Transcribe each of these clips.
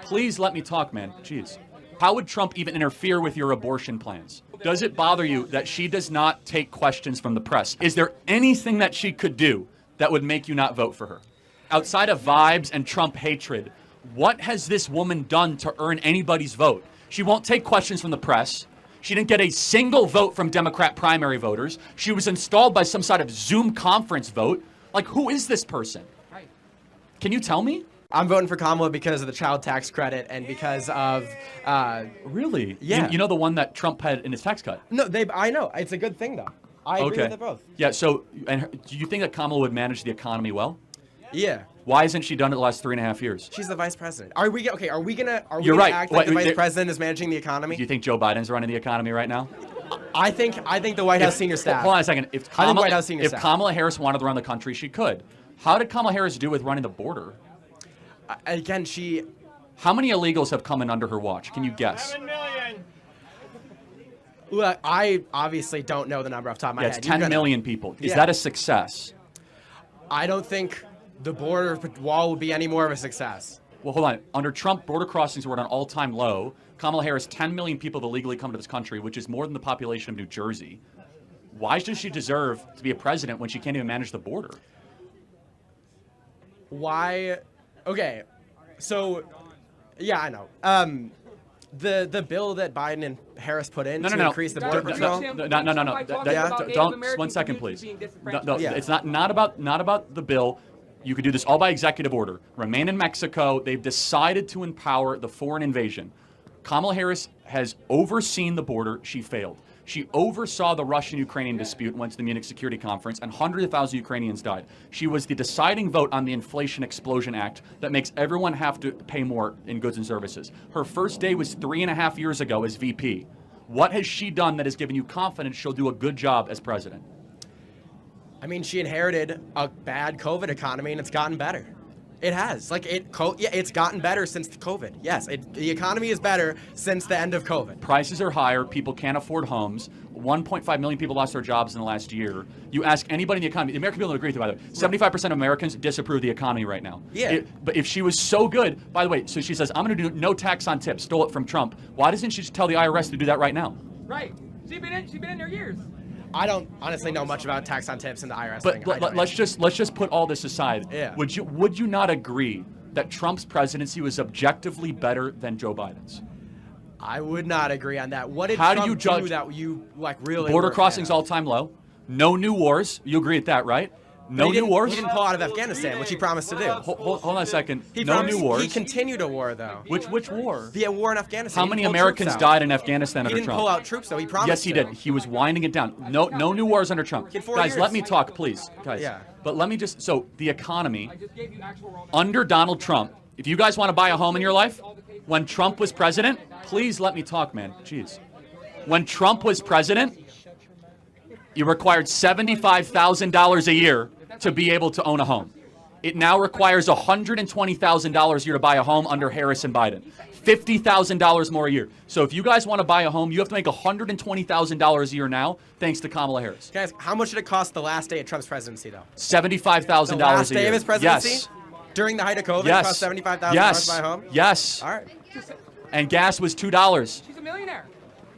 Please let me talk, man. Jeez. How would Trump even interfere with your abortion plans? Does it bother you that she does not take questions from the press? Is there anything that she could do that would make you not vote for her? Outside of vibes and Trump hatred, what has this woman done to earn anybody's vote? She won't take questions from the press. She didn't get a single vote from Democrat primary voters. She was installed by some sort of Zoom conference vote. Like, who is this person? Can you tell me? I'm voting for Kamala because of the child tax credit and because of Really? Yeah. You know the one that Trump had in his tax cut? No, I know. It's a good thing though. I agree with it both. Yeah, so do you think that Kamala would manage the economy well? Yeah. Why hasn't she done it the last 3.5 years? She's the vice president. Are we gonna You're right. act like the vice president is managing the economy? Do you think Joe Biden's running the economy right now? I think the White House senior staff. Hold on a second. If I think White House senior staff. Kamala Harris wanted to run the country, she could. How did Kamala Harris do with running the border? Again, How many illegals have come in under her watch? Can you guess? 7 million. Look, I obviously don't know the number off the top of my Yeah, head. it's 10 million people. Is that a success? I don't think the border wall would be any more of a success. Well, hold on. Under Trump, border crossings were at an all-time low. Kamala Harris, 10 million people have illegally come to this country, which is more than the population of New Jersey. Why does she deserve to be a president when she can't even manage the border? Why? Okay, so yeah, I know. The bill that Biden and Harris put in to increase the border patrol. No. Don't. 1 second, please. No. It's not about the bill. You could do this all by executive order. Remain in Mexico. They've decided to empower the foreign invasion. Kamala Harris has overseen the border. She failed. She oversaw the Russian-Ukrainian dispute and went to the Munich Security Conference, and hundreds of thousands of Ukrainians died. She was the deciding vote on the Inflation Explosion Act that makes everyone have to pay more in goods and services. Her first day was 3.5 years ago as VP. What has she done that has given you confidence she'll do a good job as president? I mean, she inherited a bad COVID economy, and it's gotten better. It has. It's gotten better since COVID. Yes, the economy is better since the end of COVID. Prices are higher. People can't afford homes. 1.5 million people lost their jobs in the last year. You ask anybody in the economy, the American people don't agree with it, by the way. 75% of Americans disapprove of the economy right now. Yeah. But if she was so good, by the way, so she says, I'm going to do no tax on tips, stole it from Trump. Why doesn't she just tell the IRS to do that right now? Right. She's been in there years. I don't honestly know much about tax on tips and the IRS thing. But let's just put all this aside. Yeah. Would you not agree that Trump's presidency was objectively better than Joe Biden's? I would not agree on that. What did How Trump do you judge do that you really border crossings all-time low? No new wars. You agree with that, right? No new wars? He didn't pull out of Afghanistan, which he promised to do. Hold on a second. No new wars. He continued a war, though. Which war? The war in Afghanistan. How many Americans died in Afghanistan under Trump? He didn't pull out troops, though. He promised Yes, he did. He was winding it down. No new wars under Trump. Guys, let me talk, please. Guys. Yeah. But let me so the economy, under Donald Trump, if you guys want to buy a home in your life, when Trump was president, please let me talk, man. Jeez. When Trump was president, you required $75,000 a year to be able to own a home. It now requires $120,000 a year to buy a home under Harris and Biden. $50,000 more a year. So if you guys want to buy a home, you have to make $120,000 a year now, thanks to Kamala Harris. Guys, how much did it cost the last day of Trump's presidency, though? $75,000 a year. The last day of his presidency? Yes. During the height of COVID, Yes. it cost $75,000 Yes. to buy a home? Yes. All right. And gas was $2. She's a millionaire.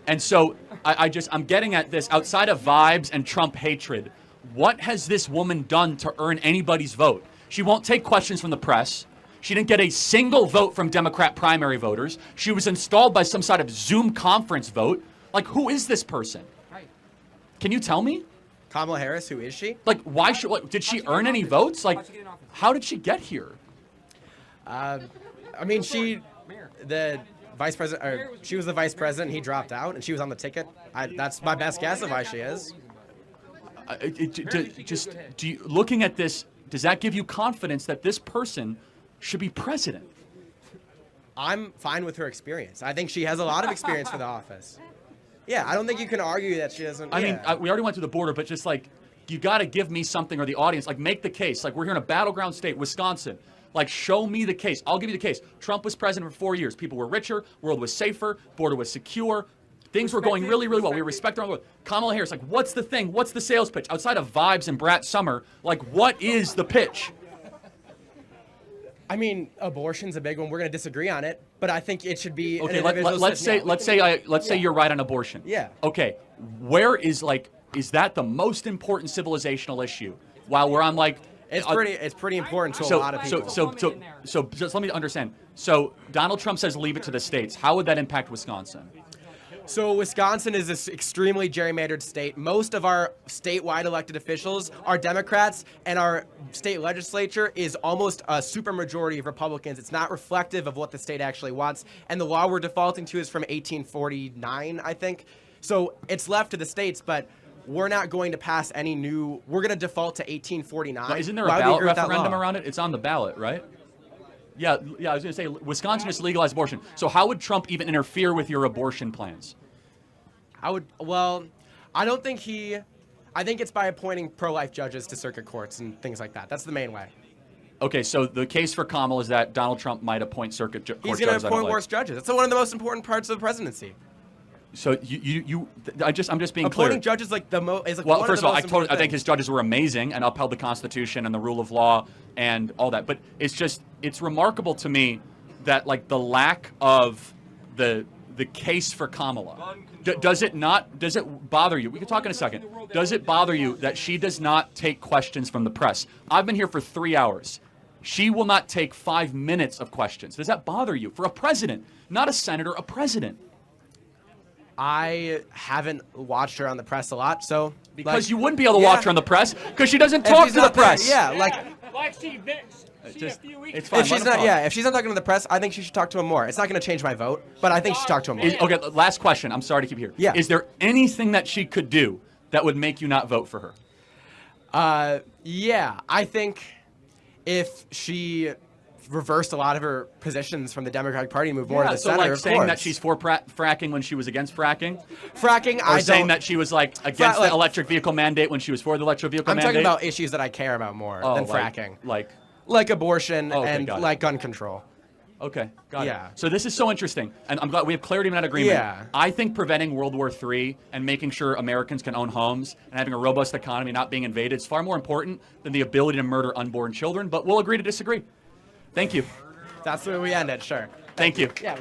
And so I'm getting at this. Outside of vibes and Trump hatred, what has this woman done to earn anybody's vote? She won't take questions from the press. She didn't get a single vote from Democrat primary voters. She was installed by some sort of Zoom conference vote. Like, who is this person? Right. Can you tell me? Kamala Harris, who is she? Like, did she earn any votes? Like, how did she get here? I mean, she was the vice president, and he dropped out, and she was on the ticket. That's my best guess of why she is. Looking at this, does that give you confidence that this person should be president? I'm fine with her experience. I think she has a lot of experience for the office. Yeah, I don't think you can argue that she doesn't. I mean, we already went through the border, but just like, you got to give me something, or the audience, like, make the case. Like, we're here in a battleground state, Wisconsin. Like, show me the case. I'll give you the case. Trump was president for 4 years. People were richer. World was safer. Border was secure. Things were going really, really well. We respect our Kamala Harris. Like, what's the thing? What's the sales pitch? Outside of vibes and Brat Summer, like, what is the pitch? I mean, abortion's a big one. We're going to disagree on it. But I think it should be. Okay, an let's individual's say decision. you're right on abortion. Yeah. Okay, where is that the most important civilizational issue? While we're on It's pretty important to a lot of people. So just let me understand. So Donald Trump says leave it to the states. How would that impact Wisconsin? So Wisconsin is this extremely gerrymandered state. Most of our statewide elected officials are Democrats, and our state legislature is almost a supermajority of Republicans. It's not reflective of what the state actually wants. And the law we're defaulting to is from 1849, I think. So it's left to the states, but we're not going to pass any new. We're going to default to 1849. Now, isn't there a ballot referendum around it? It's on the ballot, right? Yeah, I was going to say, Wisconsin just legalized abortion. So how would Trump even interfere with your abortion plans? I don't think I think it's by appointing pro-life judges to circuit courts and things like that. That's the main way. Okay, so the case for Kamala is that Donald Trump might appoint circuit court judges. He's going to appoint worse judges. That's one of the most important parts of the presidency. So I'm just being clear. Appointing judges like well, first of all, I think his judges were amazing and upheld the Constitution and the rule of law and all that. But it's remarkable to me that the lack of the case for Kamala. Does it bother you? We can talk in a second. Does it bother you that she does not take questions from the press? I've been here for 3 hours. She will not take 5 minutes of questions. Does that bother you? For a president, not a senator, a president. I haven't watched her on the press a lot, so because you wouldn't be able to watch her on the press because she doesn't talk to the press. Like Steve Vince. It's fine. If she's not talking to the press, I think she should talk to him more. It's not going to change my vote, but I think she should talk to him more. Okay, last question. I'm sorry to keep you here. Yeah. Is there anything that she could do that would make you not vote for her? Yeah, I think if she reversed a lot of her positions from the Democratic Party and moved more to the center, of saying course. that she's for fracking when she was against fracking? Or saying that she was against the electric vehicle mandate when she was for the electric vehicle mandate? I'm talking about issues that I care about more than fracking. Like abortion and gun control. Okay, got Yeah. it. So this is so interesting, and I'm glad we have clarity in that agreement. Yeah. I think preventing World War III and making sure Americans can own homes and having a robust economy not being invaded is far more important than the ability to murder unborn children, but we'll agree to disagree. Thank you. That's where we end it, sure. Thank you. Yeah.